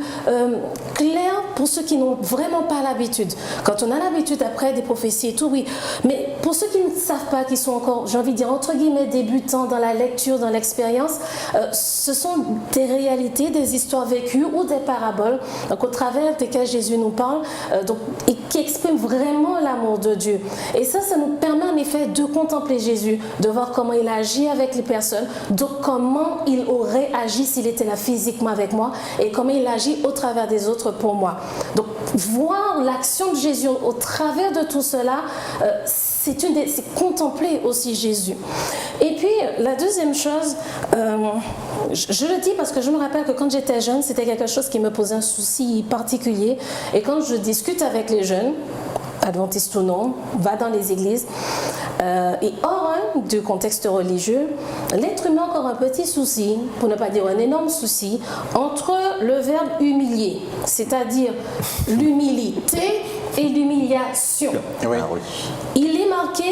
claires pour ceux qui n'ont vraiment pas l'habitude. Quand on a l'habitude après des prophéties et tout, oui. Mais pour ceux qui ne savent pas, qui sont encore, j'ai envie de dire, entre guillemets, débutants dans la lecture, dans l'expérience, ce sont des réalités, des histoires vécues ou des paraboles, donc au travers desquelles Jésus nous parle, et qui expriment vraiment l'amour de Dieu. Et ça nous permet en effet de contempler Jésus, de voir comment il agit avec les personnes, de comment il aurait agi s'il était là physiquement avec moi, et comment il agit au travers des autres pour moi. Donc voir l'action de Jésus au travers de tout cela, c'est contempler aussi Jésus. Et puis la deuxième chose, je le dis parce que je me rappelle que quand j'étais jeune, c'était quelque chose qui me posait un souci particulier. Et quand je discute avec les jeunes, adventistes ou non, va dans les églises, et hors du contexte religieux, l'être humain a encore un petit souci, pour ne pas dire un énorme souci, entre le verbe humilier, c'est-à-dire l'humilité et l'humiliation. Oui. Ah oui. Il est marqué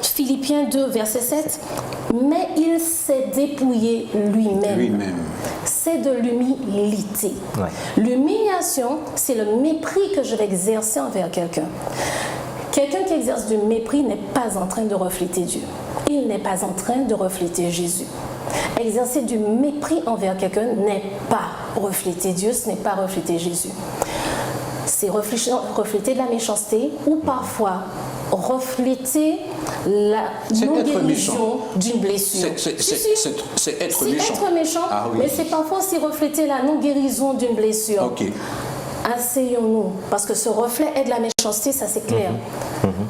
Philippiens 2, verset 7, mais il s'est dépouillé lui-même. Lui-même. C'est de l'humilité. Ouais. L'humiliation, c'est le mépris que je vais exercer envers quelqu'un. Quelqu'un qui exerce du mépris n'est pas en train de refléter Dieu. Il n'est pas en train de refléter Jésus. Exercer du mépris envers quelqu'un n'est pas refléter Dieu, ce n'est pas refléter Jésus. C'est refléter de la méchanceté ou parfois refléter la non-guérison d'une blessure. C'est être méchant. Être méchant, Ah oui. mais c'est parfois aussi refléter la non-guérison d'une blessure. Ok. Asseyons-nous, parce que ce reflet est de la méchanceté, ça c'est clair.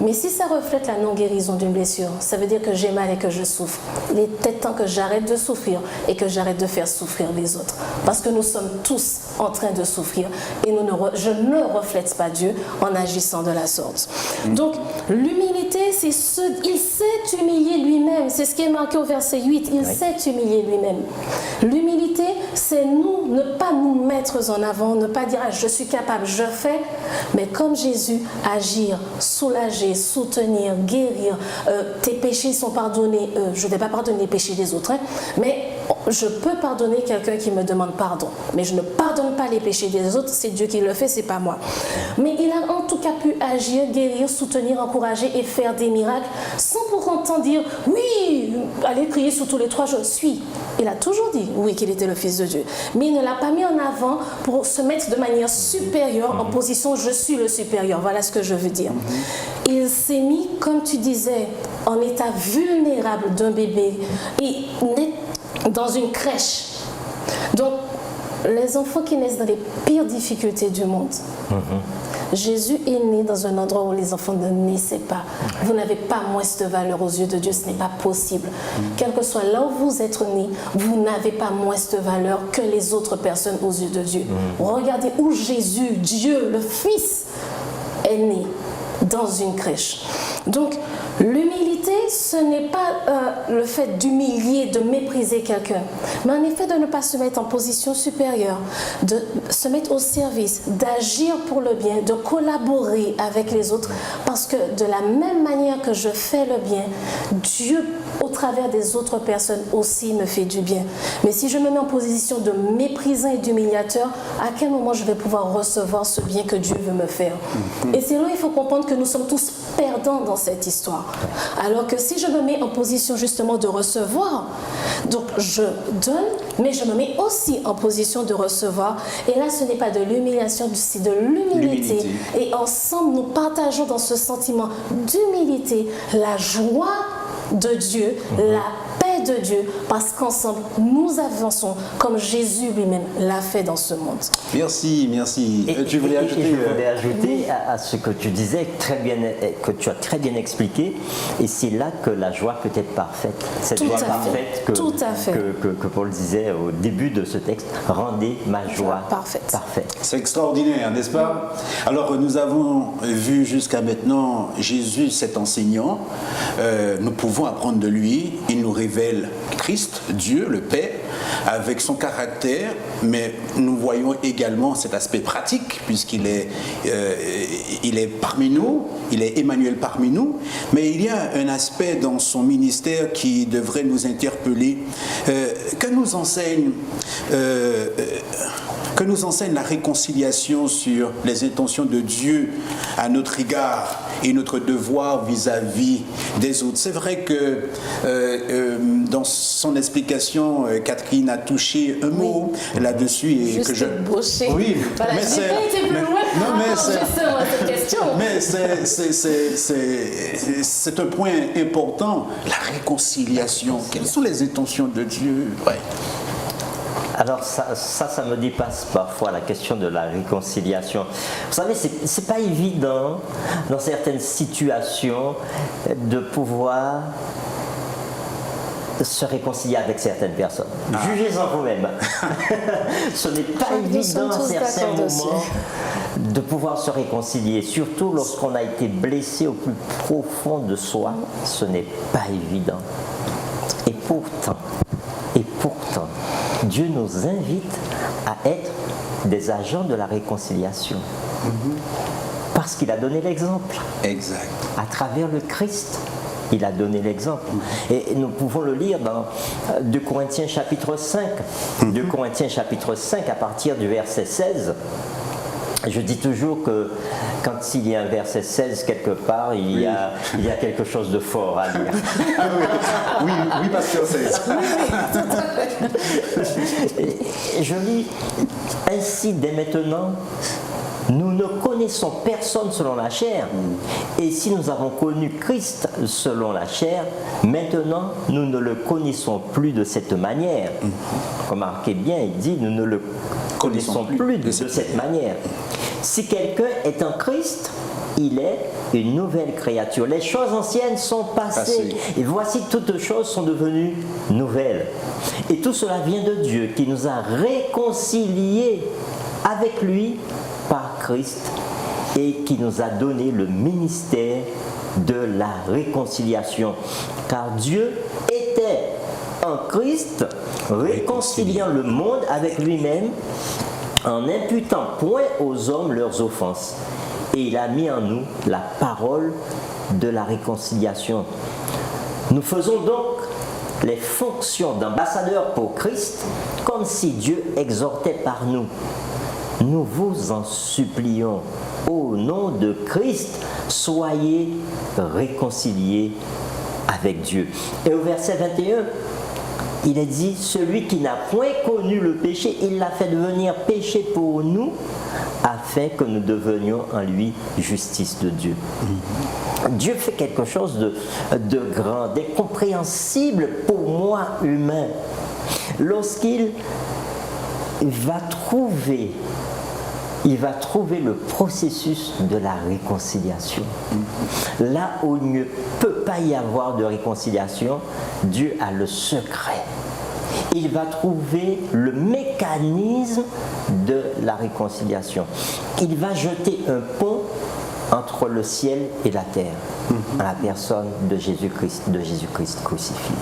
Mais si ça reflète la non-guérison d'une blessure, ça veut dire que j'ai mal et que je souffre. Il est peut-être temps que j'arrête de souffrir et que j'arrête de faire souffrir les autres. Parce que nous sommes tous en train de souffrir et je ne reflète pas Dieu en agissant de la sorte. Donc, l'humilité, c'est il s'est humilié lui-même. C'est ce qui est marqué au verset 8. Il s'est humilié lui-même. L'humilité, c'est ne pas nous mettre en avant, ne pas dire ah, je suis capable, je fais, mais comme Jésus, agir, soulager, soutenir, guérir. Tes péchés sont pardonnés. Je ne vais pas pardonner les péchés des autres, hein, mais je peux pardonner quelqu'un qui me demande pardon. Mais je ne pardonne pas les péchés des autres, c'est Dieu qui le fait, c'est pas moi. Mais il a en tout cas pu agir, guérir, soutenir, encourager et faire des miracles sans pour autant dire oui, allez crier sur tous les trois, je suis. Il a toujours dit oui qu'il était le Fils de Dieu. Mais il ne l'a pas mis en avant pour se mettre de manière supérieure en position je suis le supérieur. Voilà ce que je veux dire. Il s'est mis, comme tu disais, en état vulnérable d'un bébé et dans une crèche. Donc, les enfants qui naissent dans les pires difficultés du monde, Jésus est né dans un endroit où les enfants ne naissaient pas. Vous n'avez pas moins de valeur aux yeux de Dieu, ce n'est pas possible. Quel que soit là où vous êtes né, vous n'avez pas moins de valeur que les autres personnes aux yeux de Dieu. Regardez où Jésus, Dieu, le Fils, est né. Dans une crèche. Donc, l'humilité, ce n'est pas le fait d'humilier, de mépriser quelqu'un, mais en effet de ne pas se mettre en position supérieure, de se mettre au service, d'agir pour le bien, de collaborer avec les autres, parce que de la même manière que je fais le bien, Dieu, au travers des autres personnes aussi, me fait du bien. Mais si je me mets en position de méprisant et d'humiliateur, à quel moment je vais pouvoir recevoir ce bien que Dieu veut me faire? Et c'est là il faut comprendre que nous sommes tous perdants dans cette histoire. Alors que si je me mets en position justement de recevoir, donc je donne, mais je me mets aussi en position de recevoir. Et là, ce n'est pas de l'humiliation, c'est de l'humilité. Et ensemble, nous partageons dans ce sentiment d'humilité la joie de Dieu, la paix de Dieu, parce qu'ensemble, nous avançons comme Jésus lui-même l'a fait dans ce monde. Merci, merci. Tu voulais ajouter je voulais ajouter à ce que tu disais, que tu as très bien expliqué, et c'est là que la joie peut être parfaite. Cette joie parfaite que Paul disait au début de ce texte, rendez ma joie parfaite. C'est extraordinaire, n'est-ce pas? Alors, nous avons vu jusqu'à maintenant Jésus, cet enseignant. Nous pouvons apprendre de lui. Il nous révèle Christ, Dieu, le Père, avec son caractère, mais nous voyons également cet aspect pratique, puisqu'il est, il est parmi nous, il est Emmanuel parmi nous, mais il y a un aspect dans son ministère qui devrait nous interpeller, que nous enseigne la réconciliation sur les intentions de Dieu à notre égard et notre devoir vis-à-vis des autres. C'est vrai que dans son explication, Catherine a touché un mot là-dessus. Et juste que je... Oui, voilà, mais c'est... Mais c'est un point important, la réconciliation. Quelles sont les intentions de Dieu? Ouais. Alors ça me dépasse parfois la question de la réconciliation. Vous savez, c'est pas évident dans certaines situations de pouvoir se réconcilier avec certaines personnes. Jugez-en vous-même. Ce n'est pas évident à certains moments de pouvoir se réconcilier, surtout lorsqu'on a été blessé au plus profond de soi. Ce n'est pas évident. Et pourtant, Dieu nous invite à être des agents de la réconciliation. Parce qu'il a donné l'exemple. Exact. À travers le Christ, il a donné l'exemple. Et nous pouvons le lire dans 2 Corinthiens chapitre 5. 2 Corinthiens chapitre 5 à partir du verset 16. Je dis toujours que quand il y a un verset 16 quelque part, il y a quelque chose de fort à lire. Oui, pasteur 16. Je lis ainsi dès maintenant. Nous ne connaissons personne selon la chair, et si nous avons connu Christ selon la chair, maintenant nous ne le connaissons plus de cette manière. Remarquez bien, il dit nous ne le connaissons plus de cette manière. Si quelqu'un est en Christ, il est une nouvelle créature. Les choses anciennes sont passées, et voici toutes choses sont devenues nouvelles. Et tout cela vient de Dieu qui nous a réconciliés avec lui par Christ et qui nous a donné le ministère de la réconciliation. Car Dieu était en Christ, réconciliant le monde avec lui-même, en n'imputant point aux hommes leurs offenses. Et il a mis en nous la parole de la réconciliation. Nous faisons donc les fonctions d'ambassadeurs pour Christ, comme si Dieu exhortait par nous. Nous vous en supplions, au nom de Christ, soyez réconciliés avec Dieu. Et au verset 21, il est dit, celui qui n'a point connu le péché, il l'a fait devenir péché pour nous, afin que nous devenions en lui justice de Dieu. Dieu fait quelque chose de grand, d'incompréhensible pour moi humain, lorsqu'il va trouver le processus de la réconciliation. Là où il ne peut pas y avoir de réconciliation, Dieu a le secret. Il va trouver le mécanisme de la réconciliation. Il va jeter un pont entre le ciel et la terre, à la personne de Jésus-Christ crucifié.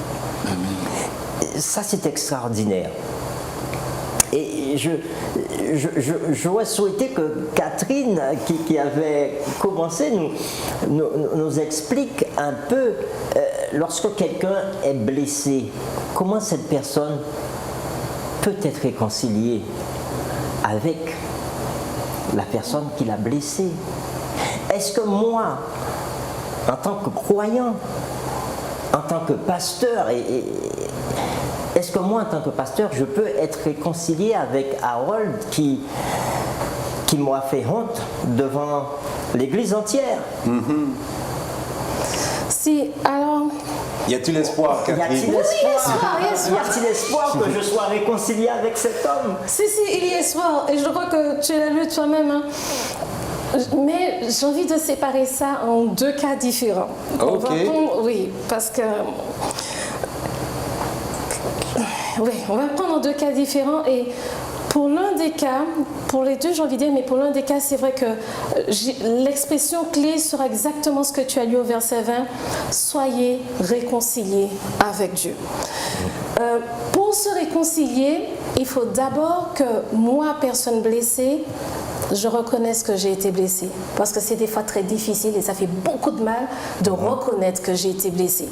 Ça, c'est extraordinaire. Et j'aurais souhaité que Catherine, qui avait commencé, nous explique un peu, lorsque quelqu'un est blessé, comment cette personne peut être réconciliée avec la personne qui l'a blessé. Est-ce que moi, en tant que croyant, en tant que pasteur, est-ce que moi, en tant que pasteur, je peux être réconcilié avec Harold qui m'a fait honte devant l'Église entière? Si, alors... Y a-t-il espoir, Catherine? Y a-t-il espoir que je sois réconcilié avec cet homme? Si, il y a espoir. Et je crois que tu l'as lu toi-même. Hein. Mais j'ai envie de séparer ça en deux cas différents. Oui, parce que... Oui, on va prendre en deux cas différents. Et pour l'un des cas, pour les deux j'ai envie de dire, mais pour l'un des cas, c'est vrai que l'expression clé sera exactement ce que tu as lu au verset 20. Soyez réconciliés avec Dieu. Pour se réconcilier, il faut d'abord que moi, personne blessée, je reconnaisse que j'ai été blessée. Parce que c'est des fois très difficile et ça fait beaucoup de mal de reconnaître que j'ai été blessée.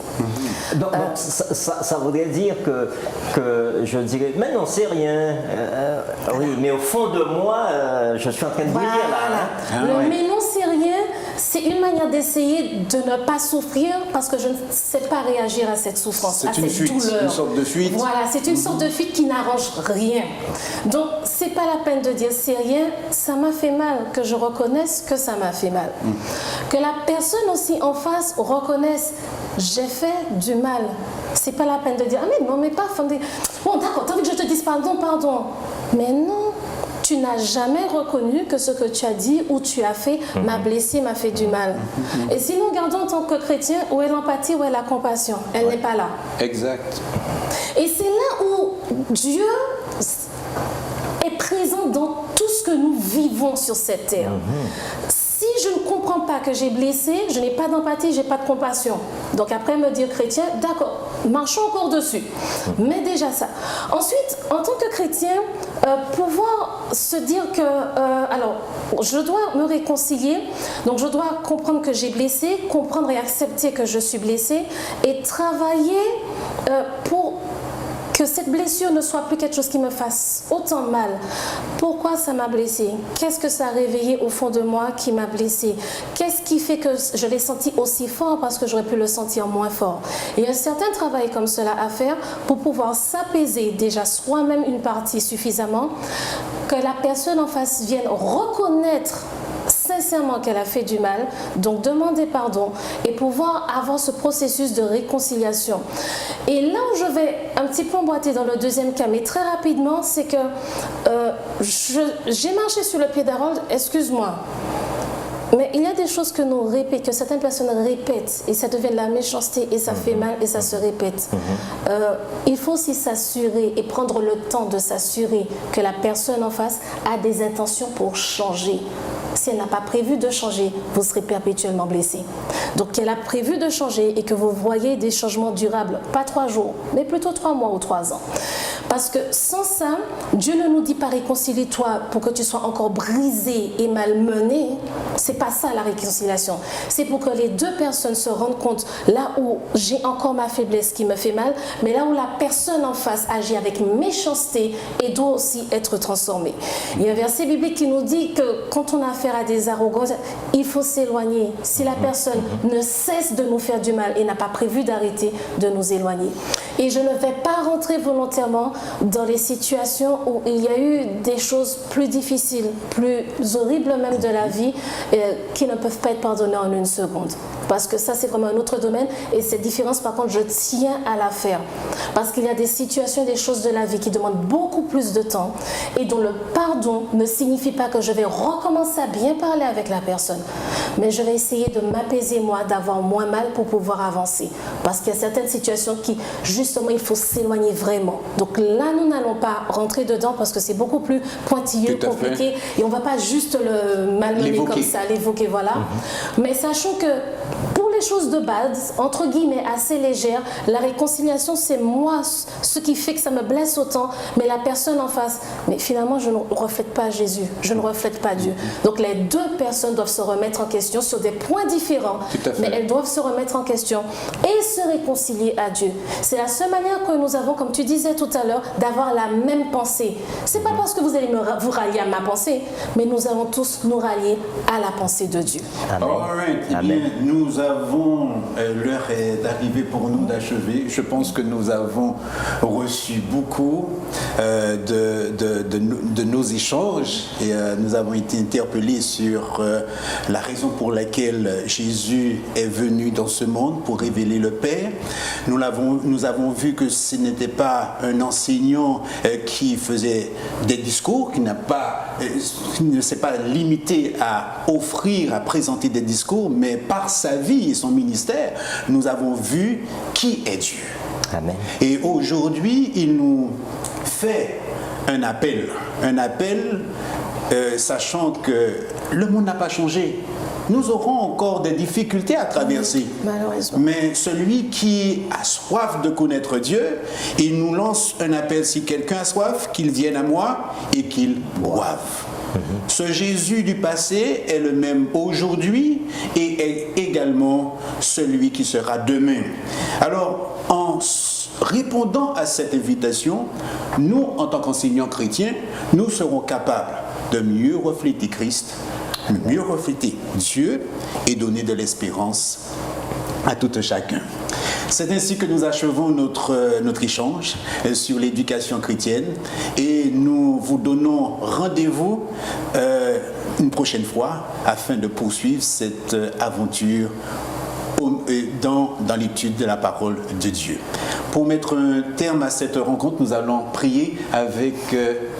Donc ça voudrait dire que je dirais, mais non, c'est rien. Oui, mais au fond de moi, je suis en train de vous dire là. Mais non, c'est rien, c'est une manière d'essayer de ne pas souffrir parce que je ne sais pas réagir à cette souffrance, à cette douleur. Une sorte de fuite. Voilà, c'est une sorte de fuite qui n'arrange rien. Donc, c'est pas la peine de dire c'est rien, ça m'a fait mal, que je reconnaisse que ça m'a fait mal. Que la personne aussi en face reconnaisse j'ai fait du mal. C'est pas la peine de dire ah mais non mais pas bon d'accord, t'as envie que je te dise pardon. Mais non, tu n'as jamais reconnu que ce que tu as dit ou tu as fait m'a blessé, m'a fait du mal. Et si nous regardons en tant que chrétiens, où est l'empathie, où est la compassion? Elle n'est pas là. Exact. Et c'est là où Dieu est présent dans tout ce que nous vivons sur cette terre. Si je ne comprends pas que j'ai blessé, je n'ai pas d'empathie, je n'ai pas de compassion. Donc après me dire chrétien, d'accord, marchons encore dessus. Mais déjà ça. Ensuite, en tant que chrétien, pouvoir se dire que, alors, je dois me réconcilier, donc je dois comprendre que j'ai blessé, comprendre et accepter que je suis blessée et travailler pour que cette blessure ne soit plus quelque chose qui me fasse autant mal. Pourquoi ça m'a blessée? Qu'est-ce que ça a réveillé au fond de moi qui m'a blessée? Qu'est-ce qui fait que je l'ai senti aussi fort parce que j'aurais pu le sentir moins fort? Il y a un certain travail comme cela à faire pour pouvoir s'apaiser déjà soi-même une partie suffisamment, que la personne en face vienne reconnaître sincèrement qu'elle a fait du mal, donc demander pardon et pouvoir avoir ce processus de réconciliation. Et là où je vais un petit peu emboîter dans le deuxième cas, mais très rapidement, c'est que j'ai marché sur le pied d'Harold, excuse-moi. Mais il y a des choses que nous répétons, que certaines personnes répètent et ça devient de la méchanceté et ça fait mal et ça se répète. Il faut aussi s'assurer et prendre le temps de s'assurer que la personne en face a des intentions pour changer. Si elle n'a pas prévu de changer, vous serez perpétuellement blessé. Donc qu'elle a prévu de changer et que vous voyez des changements durables, pas 3 jours, mais plutôt 3 mois ou 3 ans. Parce que sans ça, Dieu ne nous dit pas réconcilie-toi pour que tu sois encore brisé et malmené. C'est pas ça la réconciliation. C'est pour que les deux personnes se rendent compte là où j'ai encore ma faiblesse qui me fait mal, mais là où la personne en face agit avec méchanceté et doit aussi être transformée. Il y a un verset biblique qui nous dit que quand on a affaire à des arrogants, il faut s'éloigner. Si la personne ne cesse de nous faire du mal et n'a pas prévu d'arrêter de nous éloigner. Et je ne vais pas rentrer volontairement dans les situations où il y a eu des choses plus difficiles, plus horribles même de la vie, qui ne peuvent pas être pardonnées en une seconde. parce que ça c'est vraiment un autre domaine et cette différence par contre je tiens à la faire parce qu'il y a des situations et des choses de la vie qui demandent beaucoup plus de temps et dont le pardon ne signifie pas que je vais recommencer à bien parler avec la personne, mais je vais essayer de m'apaiser moi, d'avoir moins mal pour pouvoir avancer parce qu'il y a certaines situations qui justement il faut s'éloigner vraiment. Donc là nous n'allons pas rentrer dedans parce que c'est beaucoup plus pointilleux, compliqué et on ne va pas juste le malmener comme ça, l'évoquer, voilà. Mais sachons que pour les choses de base, entre guillemets assez légères, la réconciliation c'est moi ce qui fait que ça me blesse autant, mais la personne en face, mais finalement je ne reflète pas Jésus, je ne reflète pas Dieu. Donc les deux personnes doivent se remettre en question sur des points différents, mais elles doivent se remettre en question et se réconcilier à Dieu. C'est la seule manière que nous avons, comme tu disais tout à l'heure, d'avoir la même pensée. C'est pas parce que vous allez vous rallier à ma pensée, mais nous allons tous nous rallier à la pensée de Dieu. Amen. Alright. Eh bien, nous avons, l'heure est arrivée pour nous d'achever. Je pense que nous avons reçu beaucoup de nos échanges et nous avons été interpellés sur la raison pour laquelle Jésus est venu dans ce monde pour révéler le Père. Nous avons vu que ce n'était pas un enseignant qui faisait des discours, qui ne s'est pas limité à offrir, à présenter des discours, mais par sa vie et son ministère, nous avons vu qui est Dieu. Amen. Et aujourd'hui, il nous fait un appel, sachant que le monde n'a pas changé. Nous aurons encore des difficultés à traverser. Malheureusement. Mais celui qui a soif de connaître Dieu, il nous lance un appel. Si quelqu'un a soif, qu'il vienne à moi et qu'il boive. Ce Jésus du passé est le même aujourd'hui et est également celui qui sera demain. Alors, en répondant à cette invitation, nous, en tant qu'enseignants chrétiens, nous serons capables de mieux refléter Christ, de mieux refléter Dieu et donner de l'espérance à tout un chacun. C'est ainsi que nous achevons notre échange sur l'éducation chrétienne et nous vous donnons rendez-vous une prochaine fois afin de poursuivre cette aventure dans l'étude de la parole de Dieu. Pour mettre un terme à cette rencontre, nous allons prier avec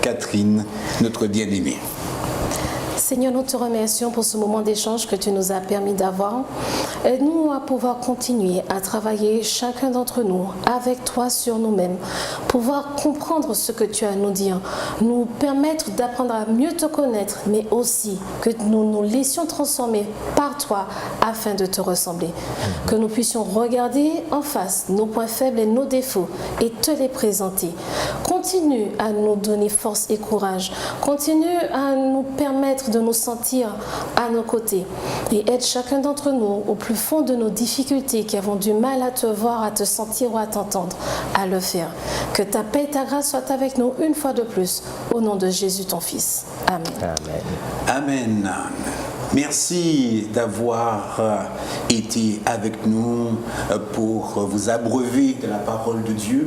Catherine, notre bien-aimée. Seigneur, nous te remercions pour ce moment d'échange que tu nous as permis d'avoir. Aide-nous à pouvoir continuer à travailler chacun d'entre nous avec toi sur nous-mêmes, pouvoir comprendre ce que tu as à nous dire, nous permettre d'apprendre à mieux te connaître, mais aussi que nous nous laissions transformer par toi afin de te ressembler. Que nous puissions regarder en face nos points faibles et nos défauts et te les présenter. Continue à nous donner force et courage. Continue à nous permettre de nous sentir à nos côtés et aide chacun d'entre nous au plus fond de nos difficultés qui avons du mal à te voir, à te sentir ou à t'entendre, à le faire. Que ta paix et ta grâce soient avec nous une fois de plus, au nom de Jésus ton Fils. Amen. Amen. Amen. Merci d'avoir été avec nous pour vous abreuver de la parole de Dieu.